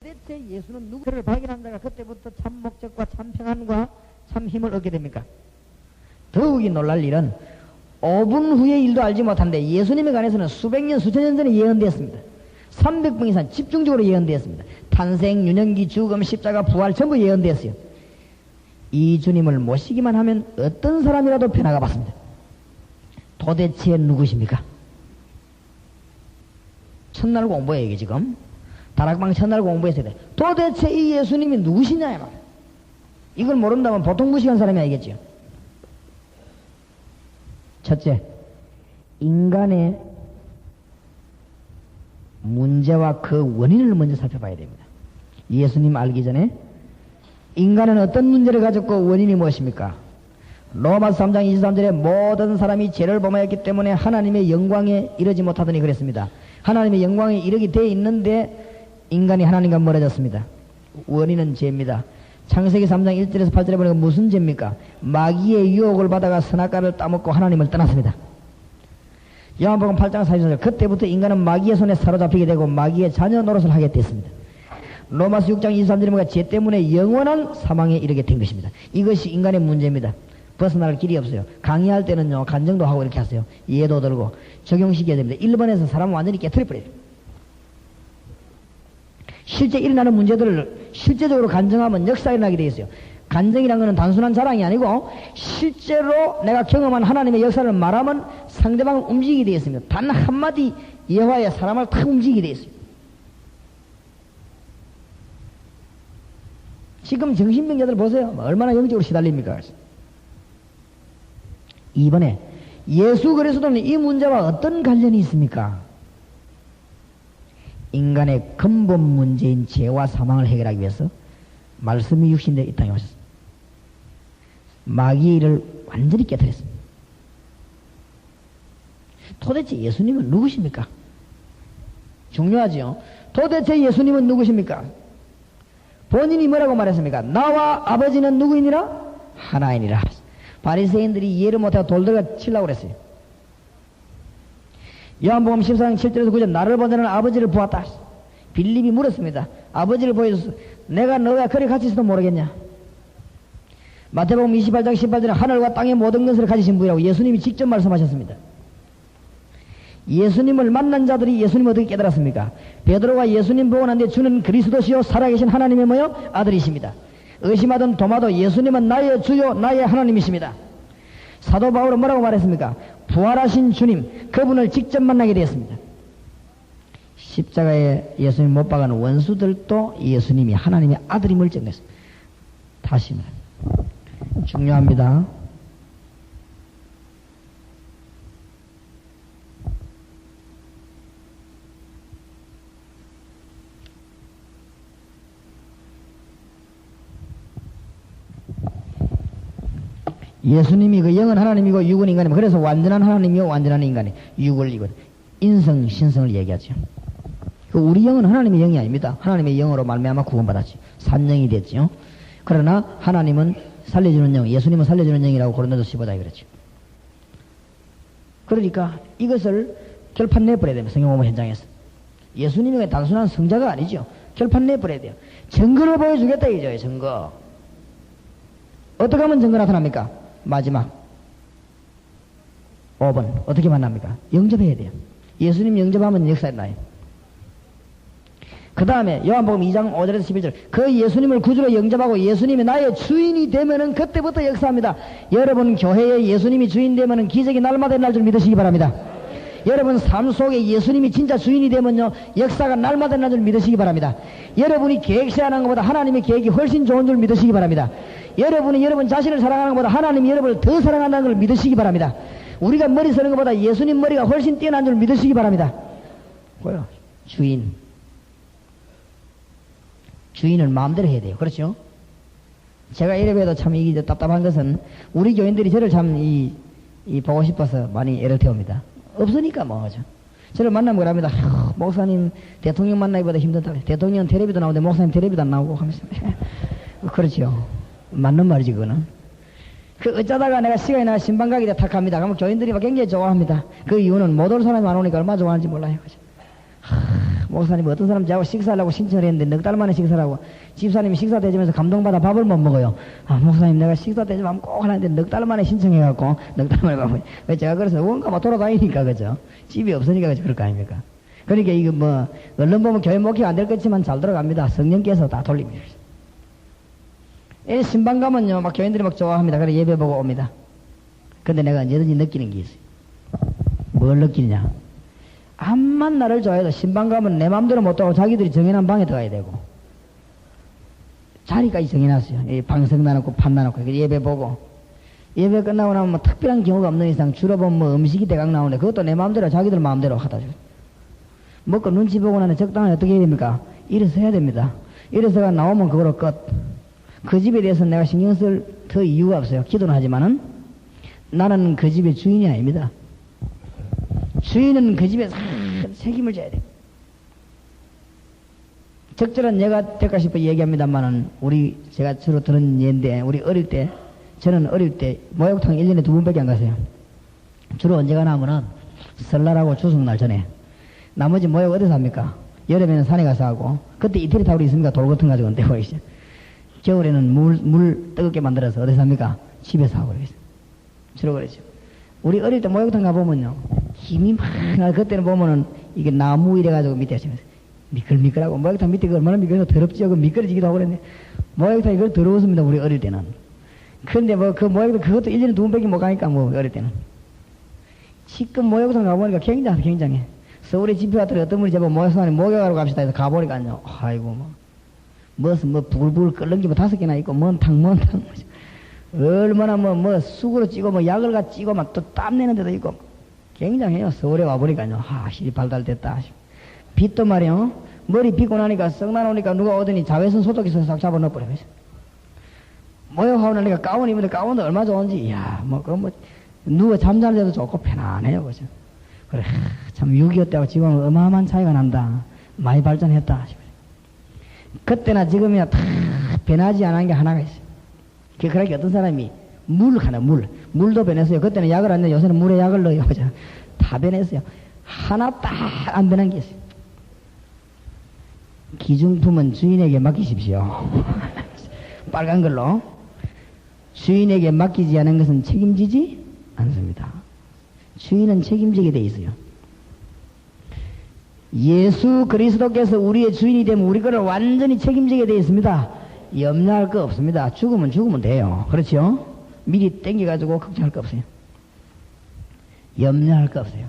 대체 예수는 누구를 발견한 자가 그때부터 참 목적과 참 평안과 참 힘을 얻게 됩니까? 더욱이 놀랄 일은 5분 후의 일도 알지 못한데 예수님에 관해서는 수백 년, 수천 년 전에 예언되었습니다. 300번 이상 집중적으로 예언되었습니다. 탄생, 유년기, 죽음, 십자가, 부활 전부 예언되었어요. 이 주님을 모시기만 하면 어떤 사람이라도 변화가 받습니다. 도대체 누구십니까? 첫날 공부해 이게 지금. 다락방 첫날 공부했어야 돼. 도대체 이 예수님이 누구시냐 이 말. 이걸 모른다면 보통 무식한 사람이 아니겠죠. 첫째, 인간의 문제와 그 원인을 먼저 살펴봐야 됩니다. 예수님 알기 전에 인간은 어떤 문제를 가졌고 원인이 무엇입니까? 로마서 3장 23절에 모든 사람이 죄를 범하였기 때문에 하나님의 영광에 이르지 못하더니 그랬습니다. 하나님의 영광에 이르게 되어 있는데 인간이 하나님과 멀어졌습니다. 원인은 죄입니다. 창세기 3장 1절에서 8절에 보니까 무슨 죄입니까? 마귀의 유혹을 받아가 선악과를 따먹고 하나님을 떠났습니다. 요한복음 8장 44절 그때부터 인간은 마귀의 손에 사로잡히게 되고 마귀의 자녀 노릇을 하게 됐습니다. 로마서 6장 23절에 보니까 죄 때문에 영원한 사망에 이르게 된 것입니다. 이것이 인간의 문제입니다. 벗어날 길이 없어요. 강의할 때는요 간증도 하고 이렇게 하세요. 예도 들고 적용시켜야 됩니다. 1번에서 사람은 완전히 깨트려버려요. 실제 일어나는 문제들을 실제적으로 간증하면 역사가 일어나게 되어 있어요. 간증이란 것은 단순한 자랑이 아니고 실제로 내가 경험한 하나님의 역사를 말하면 상대방을 움직이게 되어 있습니다. 단 한마디 예화에 사람을 탁 움직이게 되어 있어요. 지금 정신병자들 보세요. 얼마나 영적으로 시달립니까? 이번에 예수 그리스도는 이 문제와 어떤 관련이 있습니까? 인간의 근본 문제인 죄와 사망을 해결하기 위해서 말씀이 육신되어 이 땅에 오셨습니다. 마귀의 일을 완전히 깨뜨렸습니다. 도대체 예수님은 누구십니까? 중요하지요. 도대체 예수님은 누구십니까? 본인이 뭐라고 말했습니까? 나와 아버지는 누구이니라? 하나이니라. 바리새인들이 이해를 못하고 돌들과 치려고 그랬어요. 요한복음 14장 7절에서 9절 나를 보자는 아버지를 보았다. 빌립이 물었습니다. 아버지를 보여줬어. 내가 너와 그리 같이 있어도 모르겠냐? 마태복음 28장 18절에 하늘과 땅의 모든 것을 가지신 분이라고 예수님이 직접 말씀하셨습니다. 예수님을 만난 자들이 예수님을 어떻게 깨달았습니까? 베드로가 예수님 보고 난 뒤에 주는 그리스도시요 살아계신 하나님의 뭐요? 아들이십니다. 의심하던 도마도 예수님은 나의 주요 나의 하나님이십니다. 사도 바울은 뭐라고 말했습니까? 부활하신 주님 그분을 직접 만나게 되었습니다. 십자가에 예수님 못 박은 원수들도 예수님이 하나님의 아들임을 증명했습니다. 다시 말합니다. 중요합니다. 예수님이 그 영은 하나님이고 육은 인간이고 그래서 완전한 하나님이요 완전한 인간이 육을 이거 인성 신성을 얘기하죠. 그 우리 영은 하나님의 영이 아닙니다. 하나님의 영으로 말미암아 구원받았지. 산영이 됐죠. 그러나 하나님은 살려주는 영, 예수님은 살려주는 영이라고 고린도서 15장에 그랬죠. 그러니까 이것을 결판 내버려야 됩니다. 성경공부 현장에서. 예수님이 단순한 성자가 아니죠. 결판 내버려야 돼요. 증거를 보여주겠다 이죠. 증거. 어떻게 하면 증거 나타납니까? 마지막 5번 어떻게 만납니까? 영접해야 돼요. 예수님 영접하면 역사에 나요. 그 다음에 요한복음 2장 5절에서 11절 그 예수님을 구주로 영접하고 예수님이 나의 주인이 되면은 그때부터 역사합니다. 여러분 교회에 예수님이 주인 되면은 기적이 날마다 날 줄 믿으시기 바랍니다. 여러분 삶 속에 예수님이 진짜 주인이 되면요 역사가 날마다 날 줄 믿으시기 바랍니다. 여러분이 계획세하는 것보다 하나님의 계획이 훨씬 좋은 줄 믿으시기 바랍니다. 여러분이 여러분 자신을 사랑하는 것보다 하나님이 여러분을 더 사랑한다는 걸 믿으시기 바랍니다. 우리가 머리 쓰는 것보다 예수님 머리가 훨씬 뛰어난 줄 믿으시기 바랍니다. 뭐요? 주인을 마음대로 해야 돼요. 그렇죠? 제가 이래봬도 참 이게 답답한 것은 우리 교인들이 저를 참 보고 싶어서 많이 애를 태웁니다. 없으니까 뭐죠. 저를 만나면 그럽니다. 목사님 대통령 만나기보다 힘들다. 대통령은 텔레비도 나오는데 목사님 텔레비도 안 나오고 하면서 그렇죠. 맞는 말이지 그거는. 그 어쩌다가 내가 시간이 나 신방 가게 돼 탁합니다. 그러면 교인들이 막 굉장히 좋아합니다. 그 이유는 못 올 사람이 안 오니까 얼마나 좋아하는지 몰라요. 그죠? 목사님 어떤 사람 저하고 식사하려고 신청을 했는데 넉 달 만에 식사하고 집사님이 식사 대접해서 감동받아 밥을 못 먹어요. 아 목사님 내가 식사 대접하면 꼭 하는데 넉 달 만에 신청해갖고 넉 달 만에 밥을 왜 제가 그래서 원가 막 돌아다니니까 그죠. 집이 없으니까 그죠. 그럴 거 아닙니까. 그러니까 이거 뭐 얼른 보면 교회 목회가 안 될 것지만 잘 들어갑니다. 성령께서 다 돌립니다. 이 신방 가면요 막 교인들이 막 좋아합니다. 그래 예배 보고 옵니다. 근데 내가 언제든지 느끼는 게 있어요. 뭘 느끼냐? 암만 나를 좋아해도 신방 가면 내 맘대로 못 가고 자기들이 정해놓은 방에 들어가야 되고 자리까지 정해놨어요. 방석 나놓고 판 나놓고 예배 보고 예배 끝나고 나면 뭐 특별한 경우가 없는 이상 주로 보면 뭐 음식이 대강 나오는데 그것도 내 마음대로 자기들 마음대로 하다 줘. 먹고 눈치 보고 나면 적당히 어떻게 해야 됩니까? 일어서 해야 됩니다. 일어서가 나오면 그거로 끝. 그 집에 대해서 내가 신경 쓸 더 이유가 없어요. 기도는 하지만은 나는 그 집의 주인이 아닙니다. 주인은 그 집에 책임을 져야 돼. 적절한 예가 될까 싶어 얘기합니다만은 제가 주로 들은 예인데 우리 어릴 때 저는 어릴 때 목욕탕 1년에 2번밖에 안 갔어요. 주로 언제 가나 하면은 설날하고 추석날 전에. 나머지 목욕 어디서 합니까? 여름에는 산에 가서 하고 그때 이태리 타월이 있습니까? 돌 같은 거 가지고 떼고 있어요. 겨울에는 물 뜨겁게 만들어서 어디서 합니까? 집에서 하고 그러겠어요. 주로 그러죠. 우리 어릴 때 목욕탕 가보면요. 힘이 막, 그때는 보면은 이게 나무 이래가지고 밑에 하시면서 미끌미끌하고 목욕탕 밑에 그 얼마나 미끌해서 더럽지요. 그 미끄러지기도 하고 그랬는데 목욕탕이 그걸 더러웠습니다. 우리 어릴 때는. 근데 뭐 그 목욕탕 그것도 1년에 2번밖에 못 가니까 뭐 어릴 때는. 지금 목욕탕 가보니까 굉장해. 서울에 집회 왔더니 어떤 분이 제발 목욕하러 갑시다 해서 가보니까요. 아이고 무슨 부글부글 끓는 게 뭐 5개나 있고 뭔 탕 얼마나 뭐 쑥으로 찌고 뭐 약을 가 찌고 막 또 땀내는 데도 있고 굉장해요. 서울에 와보니까요. 힐이 발달됐다. 빛도 말이요. 머리 빗고 나니까 썩 나오니까 누가 오더니 자외선 소독기서 싹 잡아넣어버려. 목욕하고 나니까 가운 입는데 가운도 얼마나 좋은지. 이야 누워 잠자는 데도 좋고 편안해요. 그죠? 그래 참 6.25 때하고 지금은 어마어마한 차이가 난다. 많이 발전했다. 그때나 지금이나 다 변하지 않은 게 하나가 있어요. 그러니까 어떤 사람이 물도 변했어요. 그때는 약을 안 넣어요. 요새는 물에 약을 넣어요. 그죠? 다 변했어요. 하나 딱 안 변한 게 있어요. 기중품은 주인에게 맡기십시오. 빨간 걸로. 주인에게 맡기지 않은 것은 책임지지 않습니다. 주인은 책임지게 돼 있어요. 예수 그리스도께서 우리의 주인이 되면 우리 거를 완전히 책임지게 돼 있습니다. 염려할 거 없습니다. 죽으면 돼요. 그렇죠? 미리 땡겨가지고 걱정할 거 없어요. 염려할 거 없어요.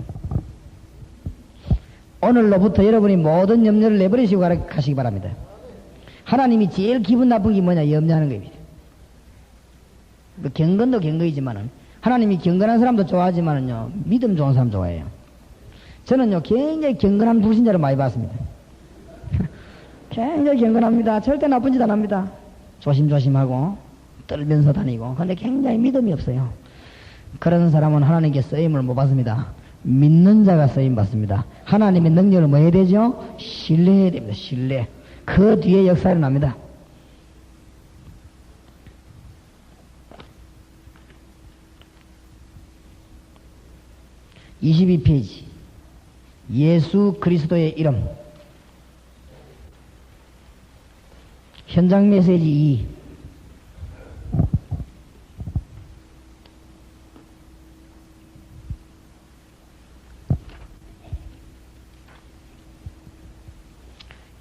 오늘로부터 여러분이 모든 염려를 내버리시고 가시기 바랍니다. 하나님이 제일 기분 나쁜 게 뭐냐? 염려하는 겁니다. 경건도 경건이지만은 하나님이 경건한 사람도 좋아하지만은요 믿음 좋은 사람 좋아해요. 저는요 굉장히 경건한 불신자를 많이 봤습니다. 굉장히 경건합니다. 절대 나쁜 짓 안 합니다. 조심조심하고 떨면서 다니고 근데 굉장히 믿음이 없어요. 그런 사람은 하나님께 쓰임을 못 받습니다. 믿는 자가 쓰임 받습니다. 하나님의 능력을 뭐 해야 되죠? 신뢰해야 됩니다. 신뢰. 그 뒤에 역사가 납니다. (22페이지) 예수 그리스도의 이름. 현장 메시지 2.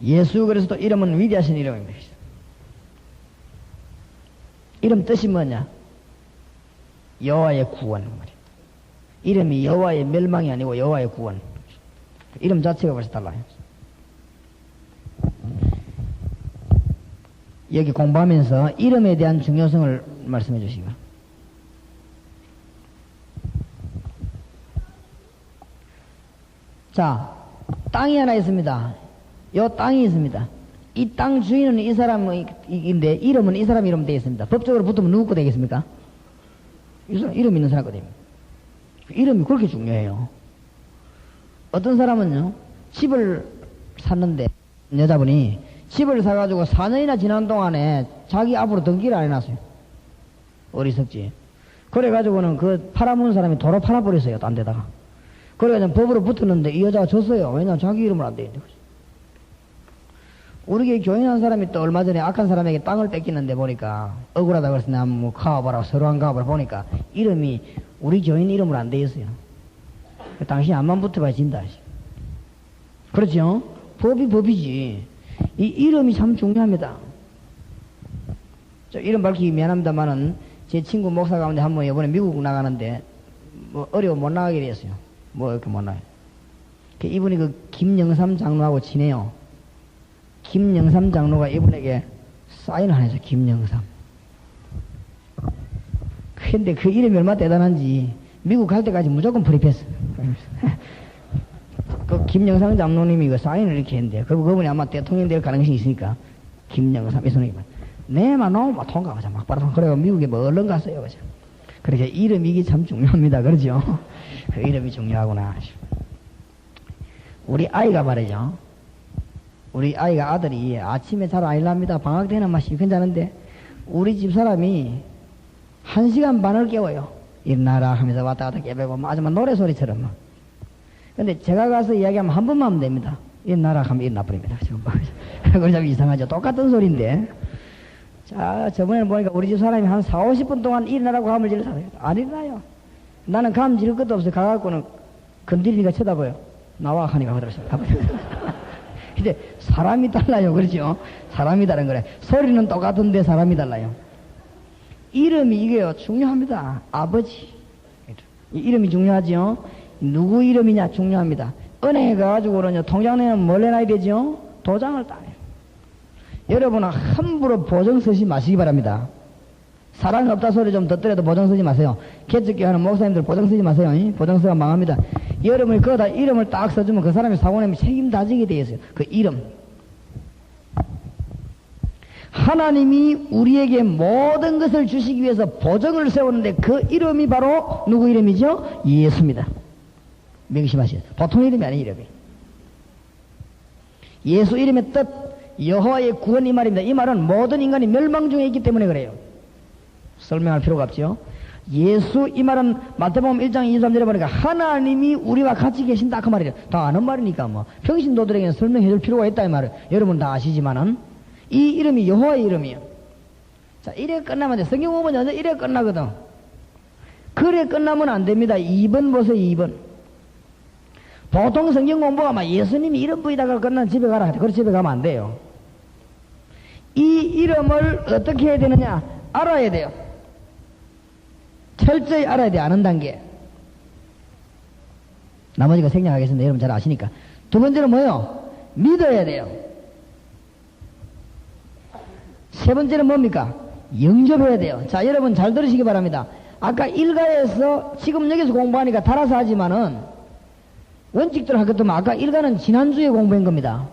예수 그리스도 이름은 위대하신 이름입니다. 이름 뜻이 뭐냐? 여호와의 구원 말이에요. 이름이 여호와의 멸망이 아니고 여호와의 구원. 이름 자체가 벌써 달라요. 여기 공부하면서 이름에 대한 중요성을 말씀해 주시고. 자, 땅이 하나 있습니다. 요 땅이 있습니다. 이 땅 주인은 이 사람인데 이름은 이 사람 이름 되어 있습니다. 법적으로 붙으면 누구 거 되겠습니까? 이 사람 이름 있는 사람 거 됩니다. 이름이 그렇게 중요해요. 어떤 사람은요 집을 샀는데 여자분이 집을 사가지고 4년이나 지난 동안에 자기 앞으로 등기를 안 해놨어요. 어리석지. 그래가지고는 그 팔아먹은 사람이 도로 팔아버렸어요. 딴 데다가. 그래가지고 법으로 붙었는데 이 여자가 졌어요. 왜냐면 자기 이름을 안 돼 있는데. 우리 교회 교인한 사람이 또 얼마 전에 악한 사람에게 땅을 뺏기는데 보니까 억울하다 그래서 나 뭐 가봐라 서로 한 가봐라 보니까 이름이 우리 교인 이름으로 안 돼 있어요. 당신이 앞만 붙어봐야 진다. 그렇죠? 법이 법이지. 이 이름이 참 중요합니다. 저 이름 밝히기 미안합니다만은 제 친구 목사 가운데 한 번 이번에 미국 나가는데 뭐 어려워 못 나가게 됐어요. 뭐 이렇게 못 나가요. 이분이 그 김영삼 장로하고 친해요. 김영삼 장로가 이분에게 사인을 안 해서 김영삼. 근데 그 이름이 얼마나 대단한지 미국 갈 때까지 무조건 프리패스. 그 김영삼 장로님이 그 사인을 이렇게 했는데 그분이 아마 대통령 될 가능성이 있으니까 김영삼 이 손님이 내만 너무 통과하자 막 바로 그래가 미국에 뭐 얼른 갔어요. 그죠? 그렇게 이름이 이게 참 중요합니다. 그렇죠? 그 이름이 중요하구나. 우리 아이가 말이죠. 우리 아이가 아들이 아침에 잘 안 일납니다. 방학 때는 막 실컷 자는데 우리 집 사람이 1시간 반을 깨워요. 일나라 하면서 왔다 갔다 깨배고 아줌마 노래소리처럼 막. 근데 제가 가서 이야기하면 한 번만 하면 됩니다. 일나라 하면 일나버립니다. 지금 그거 참 이상하죠. 똑같은 소리인데. 자, 저번에 보니까 우리 집 사람이 한 4, 50분 동안 일나라고 감을 질러서 안 일나요. 나는 감 지를 것도 없어요. 가갖고는 건드리니까 쳐다봐요. 나와 하니까 그러죠. 근데 사람이 달라요. 그렇죠? 사람이 다른 거래. 소리는 똑같은데 사람이 달라요. 이름이 이게요. 중요합니다. 아버지. 이름이 중요하죠? 누구 이름이냐 중요합니다. 은행에 가가지고 그러냐 통장 내는 뭘 내놔야 되죠? 도장을 따요. 여러분은 함부로 보증 쓰지 마시기 바랍니다. 사랑이 없다 소리 좀 듣더라도 보증 쓰지 마세요. 개척교회 하는 목사님들 보증 쓰지 마세요. 보증 쓰면 망합니다. 여러분이 거기다 이름을 딱 써주면 그 사람이 사고 내면 책임 다 지게 되어 있어요. 그 이름. 하나님이 우리에게 모든 것을 주시기 위해서 보증을 세우는데 그 이름이 바로 누구 이름이죠? 예수입니다. 명심하시죠. 보통 이름이 아닌 이름이. 예수 이름의 뜻, 여호와의 구원 이 말입니다. 이 말은 모든 인간이 멸망 중에 있기 때문에 그래요. 설명할 필요가 없죠. 예수 이 말은 마태복음 1장 23절에 보니까 하나님이 우리와 같이 계신다 그 말이에요. 다 아는 말이니까 뭐 평신도들에게는 설명해 줄 필요가 있다 이 말을 여러분 다 아시지만은 이 이름이 여호와의 이름이에요. 자, 1회 끝나면 돼. 성경 공부는 언제 1회 끝나거든. 그래 끝나면 안 됩니다. 2번 보세요. 2번. 보통 성경 공부가 막 예수님이 이름 부이다가 끝나면 집에 가라. 그래서 집에 가면 안 돼요. 이 이름을 어떻게 해야 되느냐? 알아야 돼요. 철저히 알아야 돼요. 아는 단계. 나머지가 생략하겠습니다. 여러분 잘 아시니까. 두 번째는 뭐예요? 믿어야 돼요. 세 번째는 뭡니까? 영접해야 돼요. 자, 여러분 잘 들으시기 바랍니다. 아까 일가에서 지금 여기서 공부하니까 달아서 하지만은 원칙대로 하겠다면 아까 일가는 지난주에 공부한 겁니다.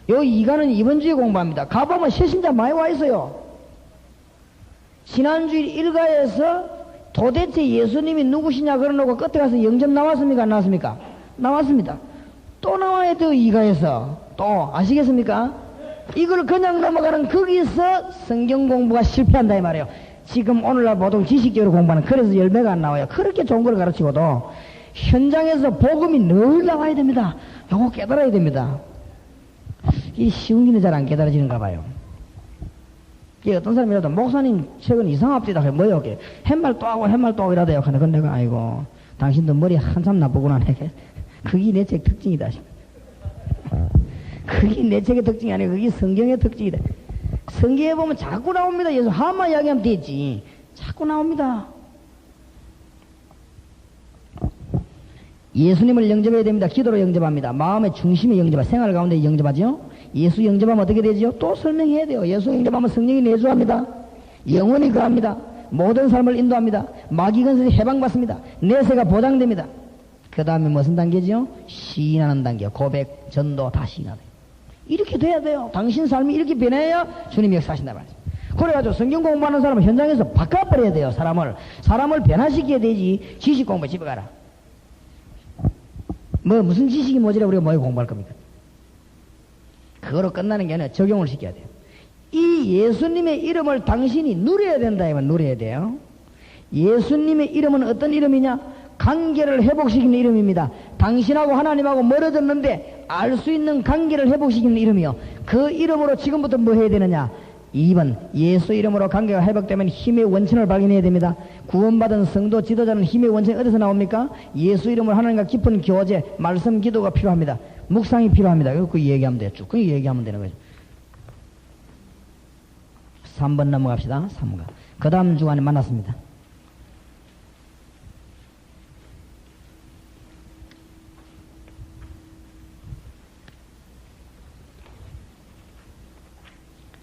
여기 이가는 이번 주에 공부합니다. 가보면 새신자 많이 와 있어요. 지난주 일가에서 도대체 예수님이 누구시냐 그러놓고 끝에 가서 영접 나왔습니까? 안 나왔습니까? 나왔습니다. 또 나와야 돼요. 이가에서 또 아시겠습니까? 이걸 그냥 넘어가는 거기서 성경 공부가 실패한다 이 말이에요. 지금 오늘날 보통 지식적으로 공부하는 그래서 열매가 안 나와요. 그렇게 좋은 걸 가르치고도 현장에서 복음이 늘 나와야 됩니다. 요거 깨달아야 됩니다. 이 쉬운 길은 잘 안 깨달아지는가 봐요. 어떤 사람이라도 목사님 최근 이상합디다. 뭐요? 햇말 또 하고 햇말 또 하고 이러대요. 근데 내가 아이고 당신도 머리 한참 나쁘구나. 그게 내 책 특징이다. 그게 내 책의 특징이 아니고 그게 성경의 특징이다. 성경에 보면 자꾸 나옵니다. 예수 한번 이야기하면 되지. 자꾸 나옵니다. 예수님을 영접해야 됩니다. 기도로 영접합니다. 마음의 중심에 영접합니다. 생활 가운데 영접하죠. 예수 영접하면 어떻게 되죠? 또 설명해야 돼요. 예수 영접하면 성령이 내주합니다. 영원히 거합니다. 모든 삶을 인도합니다. 마귀 근세에 해방받습니다. 내세가 보장됩니다. 그 다음에 무슨 단계죠? 시인하는 단계. 고백, 전도, 다 시인하는. 이렇게 돼야 돼요. 당신 삶이 이렇게 변해야 주님이 역사하신다 말이죠. 그래가지고 성경 공부하는 사람은 현장에서 바꿔버려야 돼요. 사람을 변화시켜야 되지. 지식 공부 집에 가라. 무슨 지식이 모자라 우리가 뭐 공부할 겁니까? 그거로 끝나는 게 아니라 적용을 시켜야 돼요. 이 예수님의 이름을 당신이 누려야 된다 이면 누려야 돼요. 예수님의 이름은 어떤 이름이냐? 관계를 회복시키는 이름입니다. 당신하고 하나님하고 멀어졌는데 알 수 있는 관계를 회복시키는 이름이요. 그 이름으로 지금부터 뭐 해야 되느냐? 2번 예수 이름으로 관계가 회복되면 힘의 원천을 발견해야 됩니다. 구원받은 성도 지도자는 힘의 원천이 어디서 나옵니까? 예수 이름으로 하나님과 깊은 교제, 말씀 기도가 필요합니다. 묵상이 필요합니다. 그 얘기하면 돼요. 쭉 그 얘기하면 되는 거죠. 3번 넘어갑시다. 3번. 그 다음 주간에 만났습니다.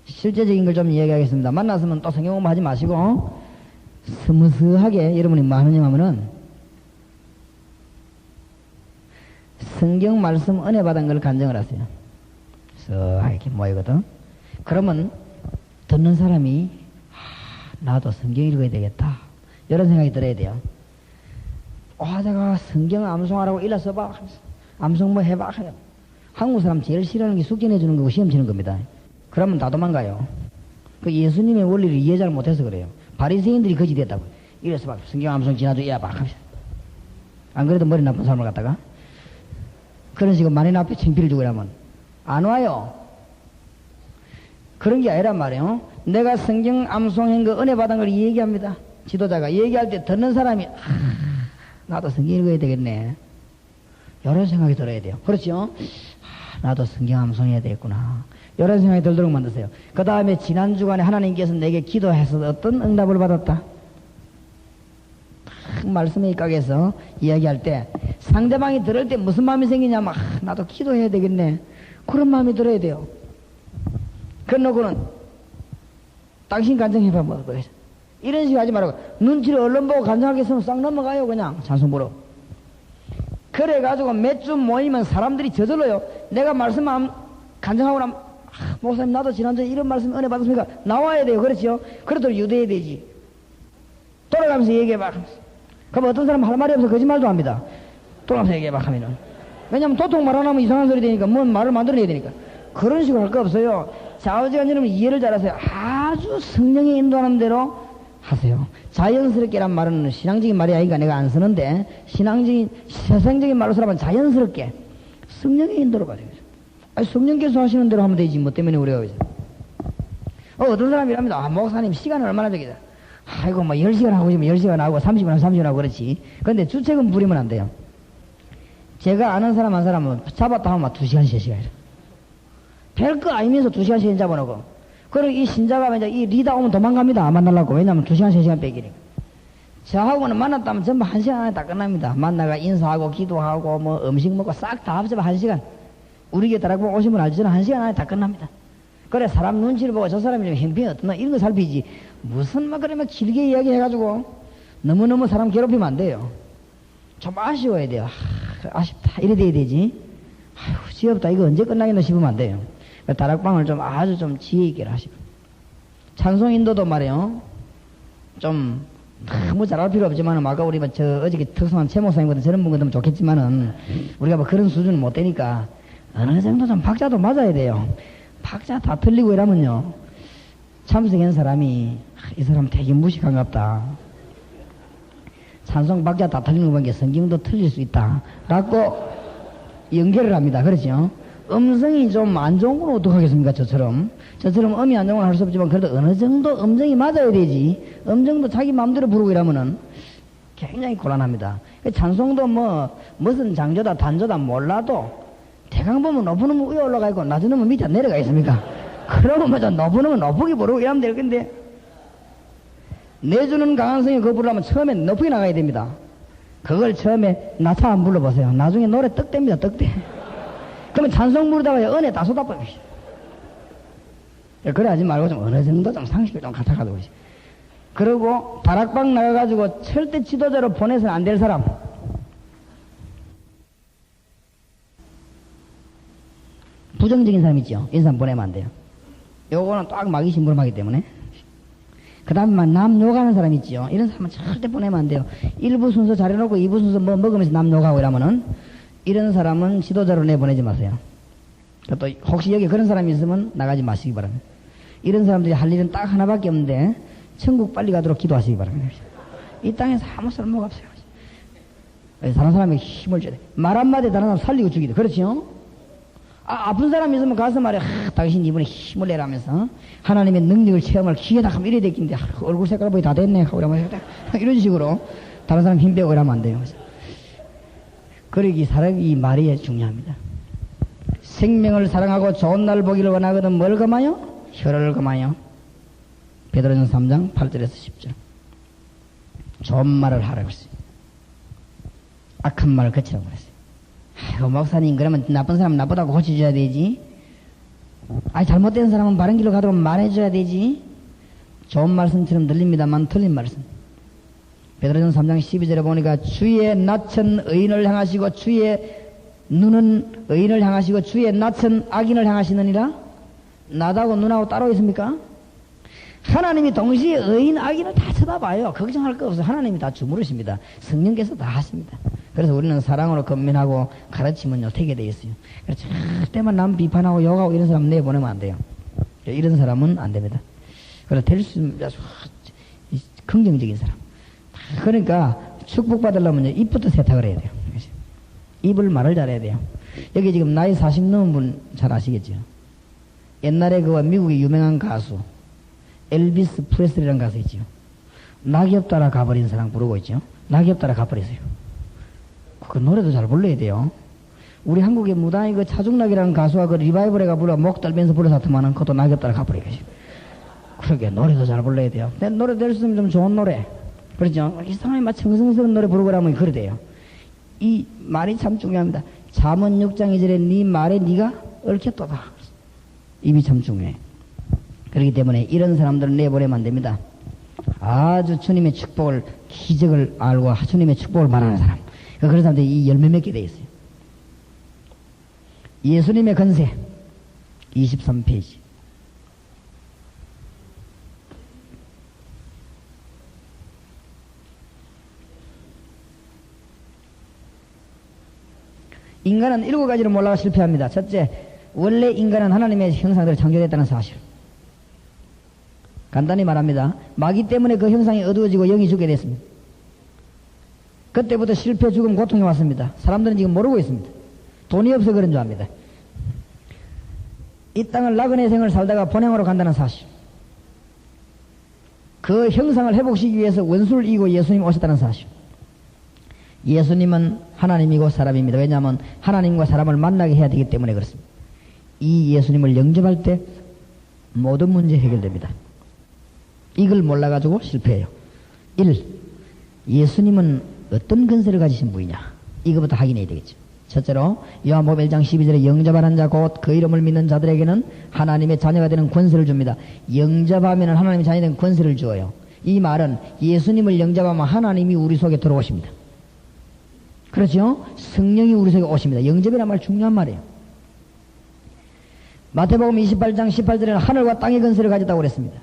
실제적인 걸 좀 이야기하겠습니다. 만났으면 또 성경 공부하지 마시고 스무스하게 여러분이 뭐 하느냐 하면은 성경 말씀 은혜 받은 걸 간증을 하세요. 그래서 이렇게 모이거든. 그러면 듣는 사람이 나도 성경 읽어야 되겠다 이런 생각이 들어야 돼요. 내가 성경 암송하라고 일러 써봐. 암송 뭐 해봐. 한국 사람 제일 싫어하는 게 숙제내 주는 거고 시험 치는 겁니다. 그러면 다 도망가요. 그 예수님의 원리를 이해 잘 못해서 그래요. 바리새인들이 거지 됐다고. 이래서 막 성경 암송 지나도 이해봐. 안 그래도 머리 나쁜 사람을 갖다가 그런 식으로 만인 앞에 창피를 주고 이러면 안 와요. 그런 게 아니란 말이에요. 내가 성경 암송한 거 은혜 받은 걸 얘기합니다. 지도자가 얘기할 때 듣는 사람이 나도 성경 읽어야 되겠네 이런 생각이 들어야 돼요. 그렇죠? 나도 성경 암송해야 되겠구나 이런 생각이 들도록 만드세요. 그 다음에 지난 주간에 하나님께서 내게 기도해서 어떤 응답을 받았다. 말씀의 각에서 이야기할 때 상대방이 들을 때 무슨 마음이 생기냐면 나도 기도해야 되겠네 그런 마음이 들어야 돼요. 그러고는 당신 간증해봐 뭐 이런 식으로 하지 말고 눈치를 얼른 보고 간증하겠으면 싹 넘어가요. 그냥 찬송 보러. 그래가지고 몇 주 모이면 사람들이 저절로요. 내가 말씀 간증하고 나면 목사님 나도 지난주에 이런 말씀 은혜 받았습니까? 나와야 돼요. 그렇죠? 그래도 유대해야 되지. 돌아가면서 얘기해봐. 그럼 어떤 사람은 할 말이 없어서 거짓말도 합니다. 돌아가면서 얘기해봐 하면은. 왜냐면 도통 말 안 하면 이상한 소리 되니까 뭔 말을 만들어내야 되니까. 그런 식으로 할 거 없어요. 좌우지간 여러분 이해를 잘하세요. 아주 성령이 인도하는 대로 하세요. 자연스럽게란 말은 신앙적인 말이 아니니까 내가 안 쓰는데 신앙적인 세상적인 말로 쓰라면 자연스럽게 성령의 인도로 가야 되겠어요. 성령께서 하시는 대로 하면 되지 뭐 때문에 우리가 그러죠. 어떤 사람이랍니다. 목사님 시간은 얼마나 되겠다. 아이고 뭐 10시간 하고 싶으면 10시간 하고 30분 하고 30분 하고 그렇지. 그런데 주책은 부리면 안 돼요. 제가 아는 사람 한 사람은 잡았다 하면 막 2시간 3시간 별거 아니면서 2시간 3시간 잡아놓고 그리고 이 신자가 이제 이 리더 오면 도망갑니다. 만나려고. 왜냐면 2시간 3시간 빼기니까. 저하고는 만났다면 전부 1시간 안에 다 끝납니다. 만나가 인사하고 기도하고 뭐 음식 먹고 싹 다 합쳐봐 1시간. 우리 게 다락방 오시면 알지는 1시간 안에 다 끝납니다. 그래 사람 눈치를 보고 저 사람이 좀 형편이 어떻나 이런 거 살피지 무슨 막 그러면 길게 이야기해가지고 너무너무 사람 괴롭히면 안 돼요. 좀 아쉬워야 돼요. 아쉽다 이래 돼야 되지. 아휴 지겹다 이거 언제 끝나겠나 싶으면 안 돼요. 다락방을 좀 아주 좀 지혜 있게 하시고 찬송 인도도 말이에요. 좀 너무 잘할 필요 없지만은 아까 우리 저 어저께 특성한 최 목사님보다 저런 분 같으면 좋겠지만은 우리가 뭐 그런 수준은 못 되니까 어느 정도 좀 박자도 맞아야 돼요. 박자 다 틀리고 이러면요 참석한 사람이 이 사람 되게 무식한갑다. 찬송 박자 다 틀리는 거 보니까 성경도 틀릴 수 있다 라고 연결을 합니다. 그렇죠? 음성이 좀 안 좋은 건 어떡하겠습니까? 저처럼 음이 안 좋은 건 할 수 없지만 그래도 어느 정도 음정이 맞아야 되지. 음정도 자기 마음대로 부르고 이러면은 굉장히 곤란합니다. 찬송도 뭐 무슨 장조다 단조다 몰라도 대강 보면 높은 놈은 위에 올라가 있고 낮은 놈은 밑에 내려가 있습니까? 그러면 뭐 높은 놈은 높게 부르고 이러면 될 건데 내주는 강한성이 그거 부르려면 처음에 높게 나가야 됩니다. 그걸 처음에 낮춰 안 불러보세요. 나중에 노래 떡대입니다. 떡대. 그러면 찬송 부르다가 은혜 다 쏟아버리시. 그래 하지 말고 좀 어느 정도 좀 상식을 좀 갖다 가지고. 그리고 다락방 나가가지고 절대 지도자로 보내서는 안 될 사람. 부정적인 사람 있죠. 이 사람 보내면 안 돼요. 요거는 딱 마귀 심부름하기 때문에. 그 다음에 남 욕하는 사람 있죠. 이런 사람은 절대 보내면 안 돼요. 1부 순서 잘해놓고 2부 순서 뭐 먹으면서 남 욕하고 이러면은 이런 사람은 지도자로 내보내지 마세요. 또 혹시 여기 그런 사람이 있으면 나가지 마시기 바랍니다. 이런 사람들이 할 일은 딱 하나밖에 없는데 천국 빨리 가도록 기도하시기 바랍니다. 이 땅에서 아무 쓸모가 없어요. 다른 사람에게 힘을 줘야 돼. 말 한마디 다른 사람 살리고 죽이다. 그렇죠? 아픈 사람이 있으면 가서 말이야. 당신 이번에 힘을 내라면서 하나님의 능력을 체험할 기회다 하면 이래 됐긴데 얼굴 색깔 보이 다 됐네 하고 이러면 이런 식으로 다른 사람 힘 빼고 이러면 안 돼요. 그러기 이 말이 중요합니다. 생명을 사랑하고 좋은 날 보기를 원하거든 뭘 금하여? 혀를 금하여. 베드로전서 3장 8절에서 10절. 좋은 말을 하라고 했어요. 악한 말을 거치라고 그랬어요. 아이고 목사님 그러면 나쁜 사람은 나쁘다고 고쳐줘야 되지. 잘못된 사람은 바른 길로 가도록 말해줘야 되지. 좋은 말씀처럼 들립니다만 틀린 말씀. 베드로전서 3장 12절에 보니까 주의 낯은 의인을 향하시고 주의 눈은 의인을 향하시고 주의 낯은 악인을 향하시느니라. 나하고 눈하고 따로 있습니까? 하나님이 동시에 의인 악인을 다 쳐다봐요. 걱정할 거 없어요. 하나님이 다 주무르십니다. 성령께서 다 하십니다. 그래서 우리는 사랑으로 건면하고 가르치면요 되게 돼 있어요. 그래서 절대만 남 비판하고 욕하고 이런 사람 내보내면 안 돼요. 이런 사람은 안 됩니다. 그래서 될 수 있는 긍정적인 사람. 그러니까 축복받으려면 입부터 세탁을 해야 돼요. 입을 말을 잘해야 돼요. 여기 지금 나이 40 넘은 분 잘 아시겠죠? 옛날에 그 미국의 유명한 가수 엘비스 프레슬리라는 가수 있죠. 낙엽 따라 가버린 사람 부르고 있죠. 낙엽 따라 가버렸어요. 그 노래도 잘 불러야 돼요. 우리 한국의 무당이 그 차중락이라는 가수가 그 리바이벌에가 불러 목 떨면서 불러서더만은 그것도 낙엽 따라 가버리겠지. 그러게 노래도 잘 불러야 돼요. 내 노래 될 수 있으면 좀 좋은 노래. 그렇죠? 이상하게 막 청성스러운 노래 부르고 그러면 그래 돼요. 이 말이 참 중요합니다. 잠언 6장 2절에 네 말에 네가 얽혔도다. 입이 참 중요해. 그렇기 때문에 이런 사람들은 내버리면 안 됩니다. 아주 주님의 축복을 기적을 알고 주님의 축복을 말하는 사람. 그런 사람들이 이 열매 맺게 돼 있어요. 예수님의 건세 23페이지. 인간은 7가지로 몰라가 실패합니다. 첫째, 원래 인간은 하나님의 형상대로 창조됐다는 사실. 간단히 말합니다. 마귀 때문에 그 형상이 어두워지고 영이 죽게 됐습니다. 그때부터 실패, 죽음, 고통이 왔습니다. 사람들은 지금 모르고 있습니다. 돈이 없어 그런 줄 압니다. 이 땅을 나그네 생을 살다가 본향으로 간다는 사실. 그 형상을 회복시키기 위해서 원수를 이기고 예수님 오셨다는 사실. 예수님은 하나님이고 사람입니다. 왜냐하면 하나님과 사람을 만나게 해야 되기 때문에 그렇습니다. 이 예수님을 영접할 때 모든 문제 해결됩니다. 이걸 몰라가지고 실패해요. 1. 예수님은 어떤 근세를 가지신 분이냐. 이거부터 확인해야 되겠죠. 첫째로 요한복음 1장 12절에 영접하는 자 곧 그 이름을 믿는 자들에게는 하나님의 자녀가 되는 권세를 줍니다. 영접하면 하나님의 자녀가 되는 권세를 주어요. 이 말은 예수님을 영접하면 하나님이 우리 속에 들어오십니다. 그렇죠? 성령이 우리 속에 오십니다. 영접이란 말 중요한 말이에요. 마태복음 28장 18절에는 하늘과 땅의 권세를 가졌다고 그랬습니다.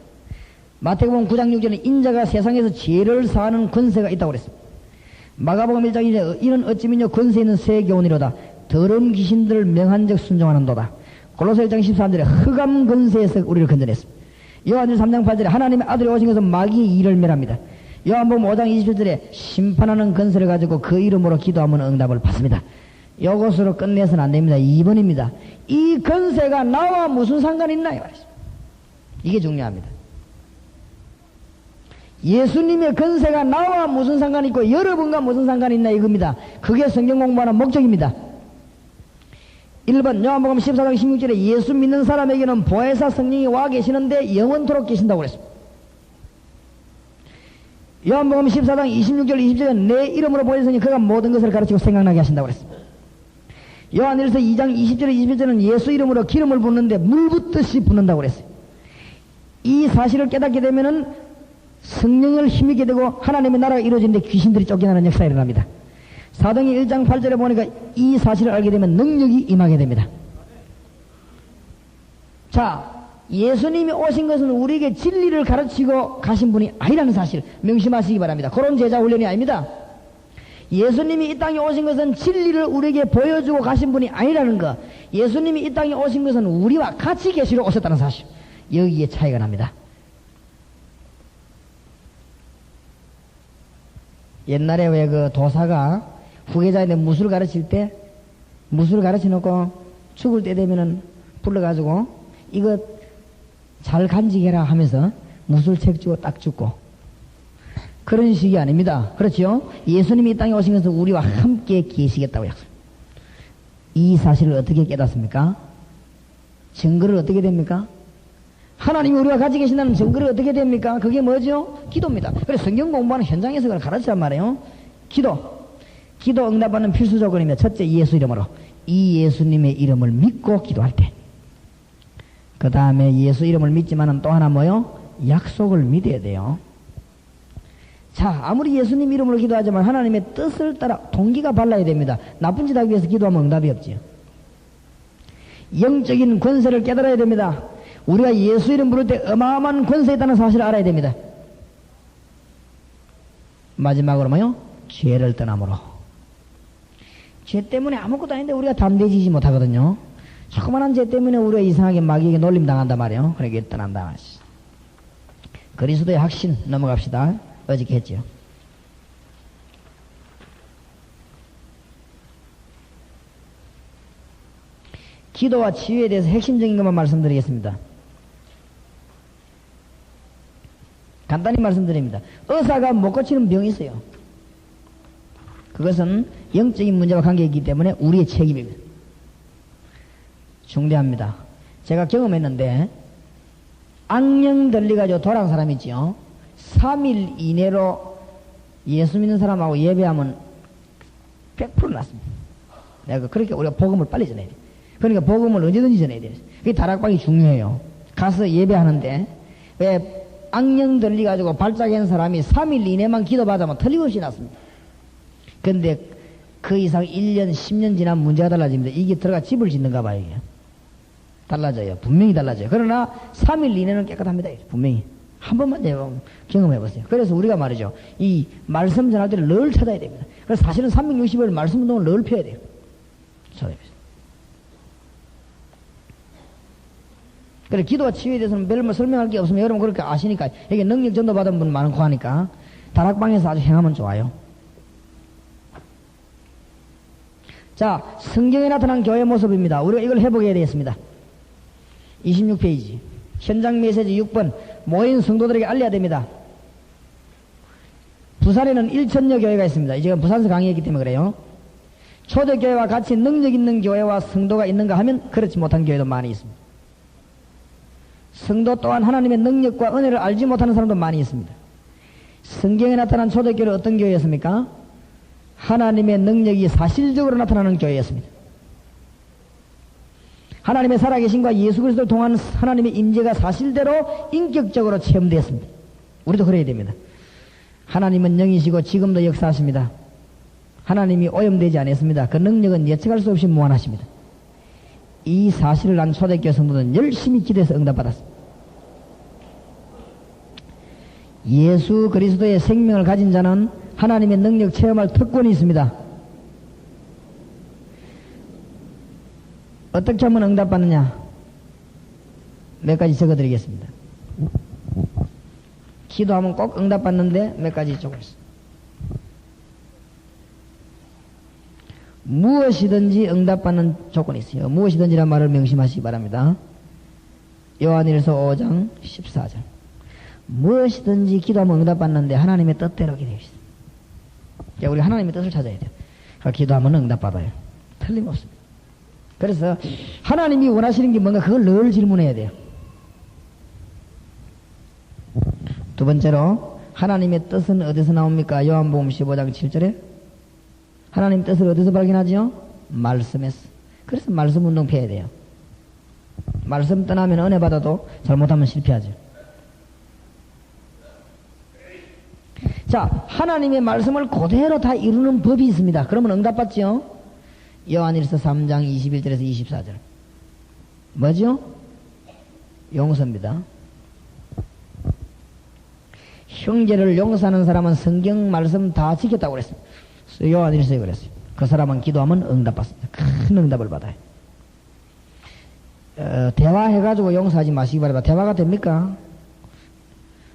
마태복음 9장 6절에는 인자가 세상에서 죄를 사하는 권세가 있다고 그랬습니다. 마가복음 1장 2절에 이는 어찌 미뇨 권세 있는 새 교훈이로다. 더러운 귀신들을 명한적 순종하는도다. 골로새 1장 13절에 흑암 권세에서 우리를 건져냈습니다. 요한일서 3장 8절에 하나님의 아들이 오신 것은 마귀의 일을 멸합니다. 요한복음 5장 27절에 심판하는 권세를 가지고 그 이름으로 기도하면 응답을 받습니다. 이것으로 끝내서는 안 됩니다. 2번입니다. 이 권세가 나와 무슨 상관이 있나요? 이게 중요합니다. 예수님의 권세가 나와 무슨 상관이 있고 여러분과 무슨 상관이 있나 이겁니다. 그게 성경 공부하는 목적입니다. 1번 요한복음 14장 16절에 예수 믿는 사람에게는 보혜사 성령이 와 계시는데 영원토록 계신다고 그랬습니다. 요한복음 14장 26절 20절에 내 이름으로 보혜사니 그가 모든 것을 가르치고 생각나게 하신다고 그랬습니다. 요한일서 2장 20절 21절은 예수 이름으로 기름을 붓는데 물 붓듯이 붓는다고 그랬어요. 이 사실을 깨닫게 되면은 성령을 힘있게 되고 하나님의 나라가 이루어지는데 귀신들이 쫓겨나는 역사가 일어납니다. 사도행전 1장 8절에 보니까 이 사실을 알게 되면 능력이 임하게 됩니다. 자, 예수님이 오신 것은 우리에게 진리를 가르치고 가신 분이 아니라는 사실 명심하시기 바랍니다. 그런 제자 훈련이 아닙니다. 예수님이 이 땅에 오신 것은 진리를 우리에게 보여주고 가신 분이 아니라는 것. 예수님이 이 땅에 오신 것은 우리와 같이 계시러 오셨다는 사실. 여기에 차이가 납니다. 옛날에 왜 그 도사가 후계자한테 무술 가르칠 때 무술 가르쳐 놓고 죽을 때 되면은 불러가지고 이거 잘 간직해라 하면서 무술책 주고 딱 죽고 그런 식이 아닙니다. 그렇죠? 예수님이 이 땅에 오신 것은 우리와 함께 계시겠다고 약속. 이 사실을 어떻게 깨닫습니까? 증거를 어떻게 됩니까? 하나님이 우리와 같이 계신다는 증거를 어떻게 됩니까? 그게 뭐죠? 기도입니다. 그래서 성경 공부하는 현장에서 그걸 가르치란 말이에요. 기도 응답하는 필수 조건입니다. 첫째, 예수 이름으로. 이 예수님의 이름을 믿고 기도할 때. 그 다음에 예수 이름을 믿지만은 또 하나 뭐요? 약속을 믿어야 돼요. 자, 아무리 예수님 이름으로 기도하지만 하나님의 뜻을 따라 동기가 발라야 됩니다. 나쁜 짓 하기 위해서 기도하면 응답이 없지요. 영적인 권세를 깨달아야 됩니다. 우리가 예수 이름 부를 때 어마어마한 권세에 있다는 사실을 알아야 됩니다. 마지막으로 뭐요? 죄를 떠남으로. 죄 때문에 아무것도 아닌데 우리가 담대해지지 못하거든요. 조그만한 죄 때문에 우리가 이상하게 마귀에게 놀림 당한단 말이에요. 그러니까 떠난다 말이지. 그리스도의 확신 넘어갑시다. 어저께 했지요. 기도와 치유에 대해서 핵심적인 것만 말씀드리겠습니다. 간단히 말씀드립니다. 의사가 못 고치는 병이 있어요. 그것은 영적인 문제와 관계이기 때문에 우리의 책임입니다. 중대합니다. 제가 경험했는데 악령 들려가지고 돌아간 사람이 있지요. 3일 이내로 예수 믿는 사람하고 예배하면 100% 낫습니다. 내가 그렇게 우리가 복음을 빨리 전해야 돼. 그러니까 복음을 언제든지 전해야 돼. 그게 다락방이 중요해요. 가서 예배하는데 왜 악령 들려가지고 발작한 사람이 3일 이내만 기도받으면 틀림없이 낫습니다. 근데 그 이상 1년, 10년 지나면 문제가 달라집니다. 이게 들어가 집을 짓는가 봐요, 이게. 달라져요. 분명히 달라져요. 그러나 3일 이내는 깨끗합니다. 분명히. 한 번만 경험해보세요. 그래서 우리가 말이죠. 이 말씀 전할 때를 늘 찾아야 됩니다. 그래서 사실은 360일 말씀 운동을 늘 펴야 돼요. 그래, 기도와 치유에 대해서는 별로 설명할 게 없으면 여러분 그렇게 아시니까, 여기 능력 전도 받은 분 많고 하니까, 다락방에서 아주 행하면 좋아요. 자, 성경에 나타난 교회 모습입니다. 우리가 이걸 회복해야 되겠습니다. 26페이지. 현장 메시지 6번. 모인 성도들에게 알려야 됩니다. 부산에는 1천여 교회가 있습니다. 이제 부산에서 강의했기 때문에 그래요. 초대교회와 같이 능력 있는 교회와 성도가 있는가 하면 그렇지 못한 교회도 많이 있습니다. 성도 또한 하나님의 능력과 은혜를 알지 못하는 사람도 많이 있습니다. 성경에 나타난 초대교회는 어떤 교회였습니까? 하나님의 능력이 사실적으로 나타나는 교회였습니다. 하나님의 살아계신과 예수 그리스도를 통한 하나님의 임재가 사실대로 인격적으로 체험되었습니다. 우리도 그래야 됩니다. 하나님은 영이시고 지금도 역사하십니다. 하나님이 오염되지 않았습니다. 그 능력은 예측할 수 없이 무한하십니다. 이 사실을 안 초대교회 성도는 열심히 기도해서 응답받았습니다. 예수 그리스도의 생명을 가진 자는 하나님의 능력 체험할 특권이 있습니다. 어떻게 하면 응답받느냐? 몇 가지 적어드리겠습니다. 기도하면 꼭 응답받는데 몇 가지 적어있습니다. 무엇이든지 응답받는 조건이 있어요. 무엇이든지란 말을 명심하시기 바랍니다. 요한일서 5장 14절. 무엇이든지 기도하면 응답받는데 하나님의 뜻대로 기도합시다. 우리 하나님의 뜻을 찾아야 돼요. 기도하면 응답받아요. 틀림없습니다. 그래서 하나님이 원하시는 게 뭔가 그걸 늘 질문해야 돼요. 두 번째로 하나님의 뜻은 어디서 나옵니까? 요한복음 15장 7절에 하나님 뜻을 어디서 발견하지요? 말씀에서. 그래서 말씀 운동 펴야 돼요. 말씀 떠나면 은혜 받아도 잘못하면 실패하죠. 자, 하나님의 말씀을 그대로 다 이루는 법이 있습니다. 그러면 응답받죠? 요한일서 3장 21절에서 24절. 뭐죠? 용서입니다. 형제를 용서하는 사람은 성경 말씀 다 지켰다고 그랬습니다. 요한일서에 그랬어요. 그 사람은 기도하면 응답받습니다. 큰 응답을 받아요. 대화해가지고 용서하지 마시기 바랍니다. 대화가 됩니까?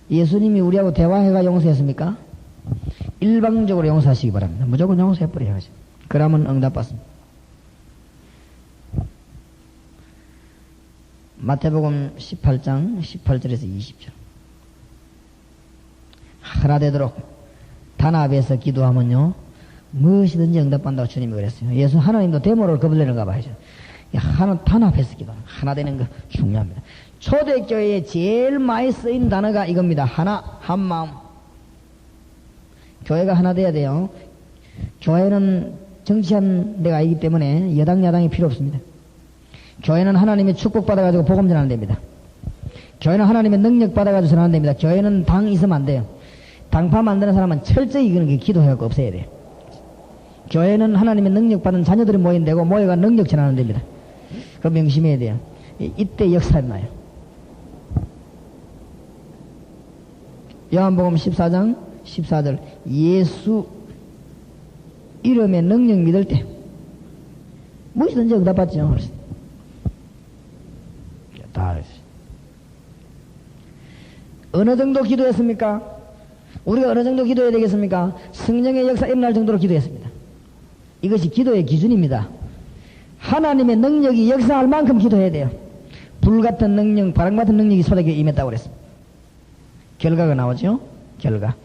예수님이 우리하고 대화해가 용서했습니까? 일방적으로 용서하시기 바랍니다. 무조건 용서해버려야지. 그러면 응답받습니다. 마태복음 18장 18절에서 20절. 하나 되도록 단합해서 기도하면요, 무엇이든지 응답받는다고 주님이 그랬어요. 예수 하나님도 데모를 거부되는가 봐요. 하나 단합해서 기도. 하나 되는 거 중요합니다. 초대교회에 제일 많이 쓰인 단어가 이겁니다. 하나, 한 마음. 교회가 하나 돼야 돼요. 교회는 정치한 데가 아니기 때문에 여당, 야당이 필요 없습니다. 교회는 하나님의 축복받아가지고 복음 전하는 데입니다. 교회는 하나님의 능력 받아가지고 전하는 데입니다. 교회는 당 있으면 안 돼요. 당파 만드는 사람은 철저히 이거는 기도해갖고 없애야 돼요. 교회는 하나님의 능력 받은 자녀들이 모인 데고, 모여가 능력 전하는 데입니다. 그거 명심해야 돼요. 이때 역사가 나요. 요한복음 14장 14절. 예수 이름의 능력 믿을 때 무엇이든지 응답받죠. 다 그랬어요. 어느 정도 기도했습니까? 우리가 어느 정도 기도해야 되겠습니까? 성령의 역사 일어날 정도로 기도했습니다. 이것이 기도의 기준입니다. 하나님의 능력이 역사할 만큼 기도해야 돼요. 불같은 능력, 바람같은 능력이 소대교에 임했다고 그랬습니다. 결과가 나오죠? 결과.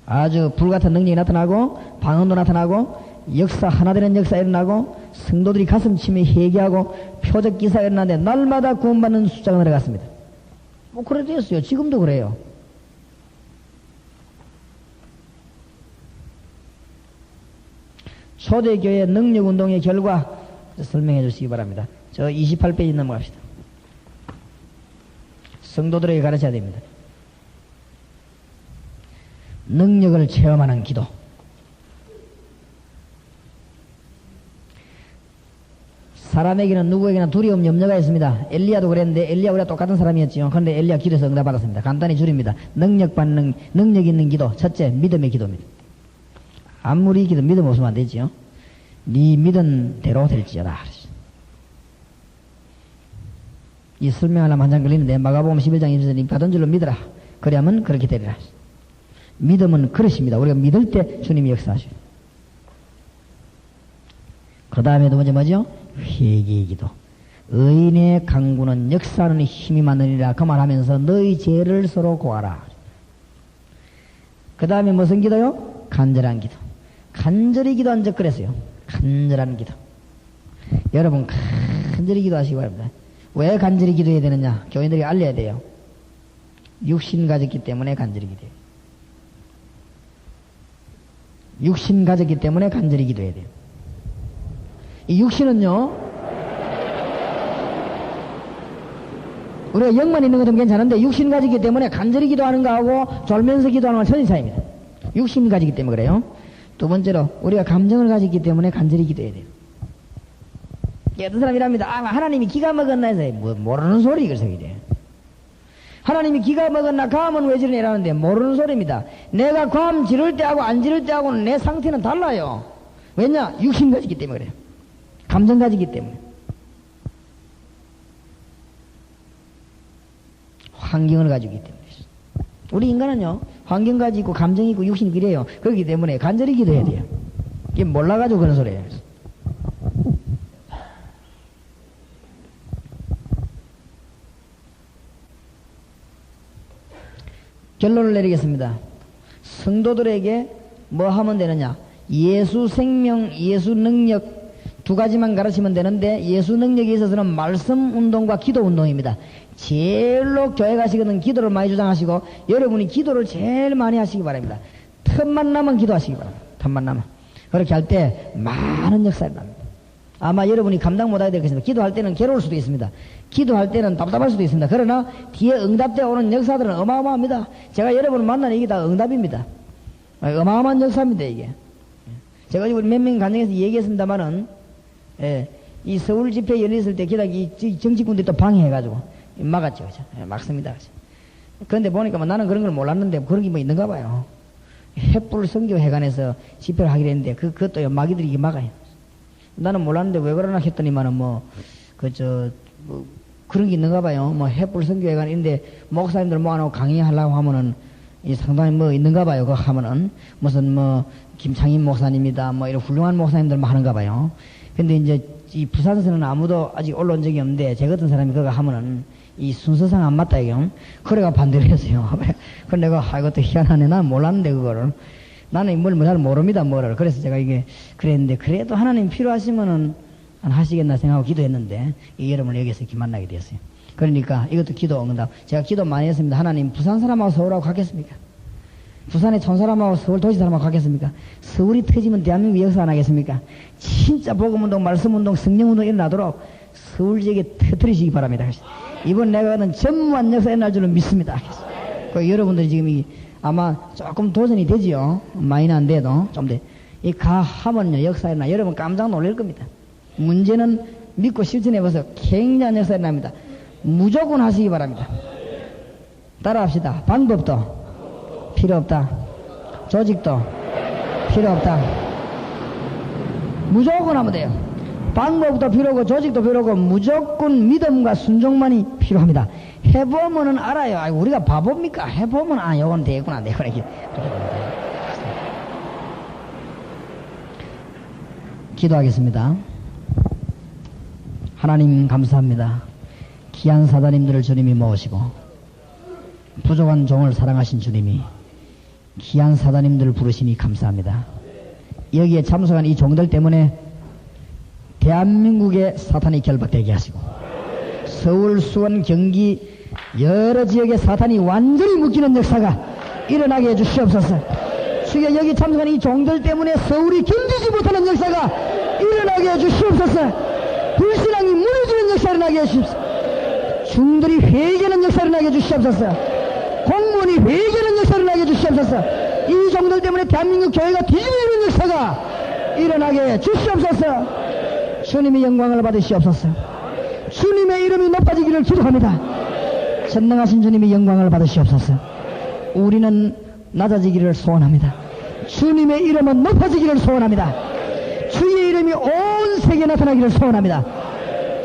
아주 불같은 능력이 나타나고, 방언도 나타나고, 역사, 하나 되는 역사 일어나고, 성도들이 가슴치며 회개하고, 표적 기사가 일어나는데, 날마다 구원받는 숫자가 내려갔습니다. 뭐, 그래 됐어요. 지금도 그래요. 초대교회 능력운동의 결과 설명해 주시기 바랍니다. 저 28페이지 넘어갑시다. 성도들에게 가르쳐야 됩니다. 능력을 체험하는 기도. 사람에게는 누구에게나 두려움, 염려가 있습니다. 엘리야도 그랬는데 엘리야 우리가 똑같은 사람이었지요. 그런데 엘리야 기도에서 응답받았습니다. 간단히 줄입니다. 능력 있는 기도. 첫째, 믿음의 기도입니다. 아무리 기도 믿음 없으면 안 되지요. 네 믿은 대로 될지어다. 이 설명하려면 한장 걸리는데 마가복음 11장 20절에 받은 줄로 믿으라. 그래야면 그렇게 되리라. 믿음은 그릇입니다. 우리가 믿을 때 주님이 역사하셔요. 그 다음에 두 번째 뭐죠? 회개의 기도. 의인의 강구는 역사하는 힘이 많으리라. 그 말하면서 너희 죄를 서로 고하라. 그 다음에 무슨 기도요? 간절한 기도. 간절히 기도한 적 그랬어요. 간절한 기도. 여러분 간절히 기도하시기 바랍니다. 왜 간절히 기도해야 되느냐? 교인들이 알려야 돼요. 육신 가졌기 때문에 간절히 기도해요. 육신 가졌기 때문에 간절히 기도해야 돼요. 이 육신은요, 우리가 영만 있는 것은 괜찮은데 육신 가지기 때문에 간절히 기도하는 거하고 졸면서 기도하는 건 천지 차이입니다. 육신 가지기 때문에 그래요. 두 번째로 우리가 감정을 가지기 때문에 간절히 기도해야 돼요. 어떤 사람이 이랍니다. 하나님이 기가 먹었나 해서 모르는 소리 이걸 새기래. 하나님이 기가 먹었나 감은 왜 지르냐 이러는데 모르는 소리입니다. 내가 감 지를 때하고 안 지를 때하고는 내 상태는 달라요. 왜냐? 육신 가지기 때문에 그래요. 감정 가지기 때문에. 환경을 가지기 때문에. 우리 인간은요, 환경 가지고 감정이 있고 육신이 그래요. 그렇기 때문에 간절히 기도해야 돼요. 이게 몰라가지고 그런 소리예요. 결론을 내리겠습니다. 성도들에게 뭐 하면 되느냐? 예수 생명, 예수 능력 두 가지만 가르치면 되는데 예수 능력에 있어서는 말씀 운동과 기도 운동입니다. 제일로 교회 가시거든 기도를 많이 주장하시고 여러분이 기도를 제일 많이 하시기 바랍니다. 틈만 나면 기도하시기 바랍니다. 틈만 나면. 그렇게 할 때 많은 역사가 납니다. 아마 여러분이 감당 못하게 될 것입니다. 기도할 때는 괴로울 수도 있습니다. 기도할 때는 답답할 수도 있습니다. 그러나 뒤에 응답되어 오는 역사들은 어마어마합니다. 제가 여러분을 만나는 이게 다 응답입니다. 어마어마한 역사입니다, 이게. 제가 우리 몇 명 간증에서 얘기했습니다만은, 이 서울 집회 열렸을 때 기다기 정치꾼들이 또 방해해가지고 막았죠, 그죠? 막습니다, 그죠? 그런데 보니까 뭐 나는 그런 걸 몰랐는데 그런 게 뭐 있는가 봐요. 횃불 선교회관에서 집회를 하기로 했는데 그것도 마귀들이 이게 막아요. 나는 몰랐는데 왜 그러나 했더니만은 뭐 그런 게 있는가 봐요. 뭐 횃불 선교회관인데 목사님들 모아놓고 강의하려고 하면은 이 상당히 뭐 있는가 봐요. 그거 하면은 무슨 뭐 김창인 목사님이다 뭐 이런 훌륭한 목사님들만 하는가 봐요. 근데 이제 이 부산에서는 아무도 아직 올라온 적이 없는데 제 같은 사람이 그거 하면은 이 순서상 안 맞다 이거. 그래가 반대를 했어요. 그래 내가 이것도 희한하네. 난 몰랐는데 그거를. 나는 뭘 잘 모릅니다 뭐를. 그래서 제가 이게 그랬는데 그래도 하나님 필요하시면은 안 하시겠나 생각하고 기도했는데 이 여러분을 여기서 이렇게 만나게 되었어요. 그러니까 이것도 기도 응답. 제가 기도 많이 했습니다. 하나님 부산 사람하고 서울하고 같겠습니까? 부산의 촌사람하고 서울 도시 사람하고 같겠습니까? 서울이 터지면 대한민국 역사 안 하겠습니까? 진짜 복음운동, 말씀운동, 성령운동 일어나도록 서울 지역에 터뜨리시기 바랍니다. 이번 내가 하는 전무한 역사 일어날 줄은 믿습니다. 그 여러분들이 지금 아마 조금 도전이 되지요. 많이는 안 돼도 좀 돼. 이 가하면요 역사 일어나 여러분 깜짝 놀랄 겁니다. 문제는 믿고 실천해봐서 굉장한 역사 일어납니다. 무조건 하시기 바랍니다. 따라합시다. 방법도 필요 없다. 조직도 필요 없다. 무조건 하면 돼요. 방법도 필요하고 조직도 필요하고 무조건 믿음과 순종만이 필요합니다. 해보면은 알아요. 아이고, 우리가 바보입니까? 해보면 아 요건 되구나 되구나 이렇게 기도하겠습니다. 하나님 감사합니다. 귀한 사단님들을 주님이 모으시고 부족한 종을 사랑하신 주님이 귀한 사단님들을 부르시니 감사합니다. 여기에 참석한 이 종들 때문에 대한민국의 사탄이 결박되게 하시고 서울, 수원, 경기 여러 지역의 사탄이 완전히 묶이는 역사가 일어나게 해주시옵소서. 주여 여기 참석한 이 종들 때문에 서울이 견디지 못하는 역사가 일어나게 해주시옵소서. 불신앙이 무너지는 역사가 일어나게 해주시옵소서. 중들이 회개하는 역사를 나게 해주시옵소서. 공무원이 회개하는 역사를 나게 해주시옵소서. 이 종들 때문에 대한민국 교회가 뒤집어지는 역사가 일어나게 해주시옵소서. 주님의 영광을 받으시옵소서. 주님의 이름이 높아지기를 기도합니다. 전능하신 주님의 영광을 받으시옵소서. 우리는 낮아지기를 소원합니다. 주님의 이름은 높아지기를 소원합니다. 주의 이름이 온 세계에 나타나기를 소원합니다.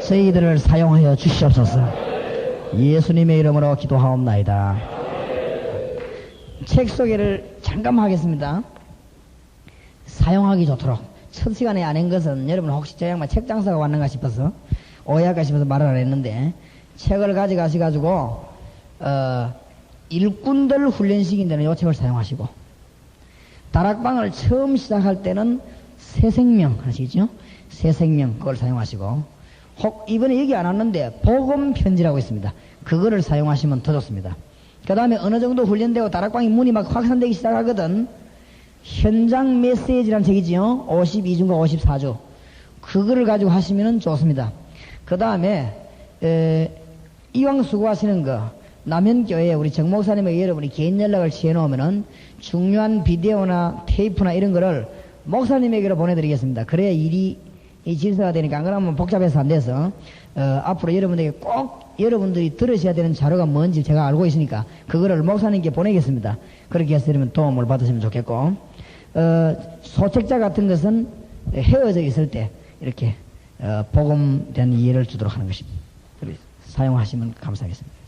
저희들을 사용하여 주시옵소서. 예수님의 이름으로 기도하옵나이다. 책 소개를 잠깐 하겠습니다. 사용하기 좋도록 첫 시간에 안 한 것은 여러분 혹시 저 양반 책 장사가 왔는가 싶어서 오해할까 싶어서 말을 안 했는데 책을 가져가셔가지고 일꾼들 훈련시킨 데는 이 책을 사용하시고 다락방을 처음 시작할 때는 새생명 아시죠? 새생명 그걸 사용하시고 혹 이번에 얘기 안 왔는데 복음 편지라고 있습니다. 그거를 사용하시면 더 좋습니다. 그 다음에 어느 정도 훈련되고 다락방이 문이 막 확산되기 시작하거든 현장 메시지라는 책이지요. 52주인가 54주 그거를 가지고 하시면 좋습니다. 그 다음에 이왕 수고하시는 거 남현교회에 우리 정 목사님에게 여러분이 개인 연락을 취해놓으면은 중요한 비디오나 테이프나 이런 거를 목사님에게로 보내드리겠습니다. 그래야 일이 이 질서가 되니까 안 그러면 복잡해서 안 돼서 앞으로 여러분들에게 꼭 여러분들이 들으셔야 되는 자료가 뭔지 제가 알고 있으니까 그거를 목사님께 보내겠습니다. 그렇게 해서 여러분 도움을 받으시면 좋겠고 소책자 같은 것은 헤어져 있을 때 이렇게 복음된 이해를 주도록 하는 것입니다. 사용하시면 감사하겠습니다.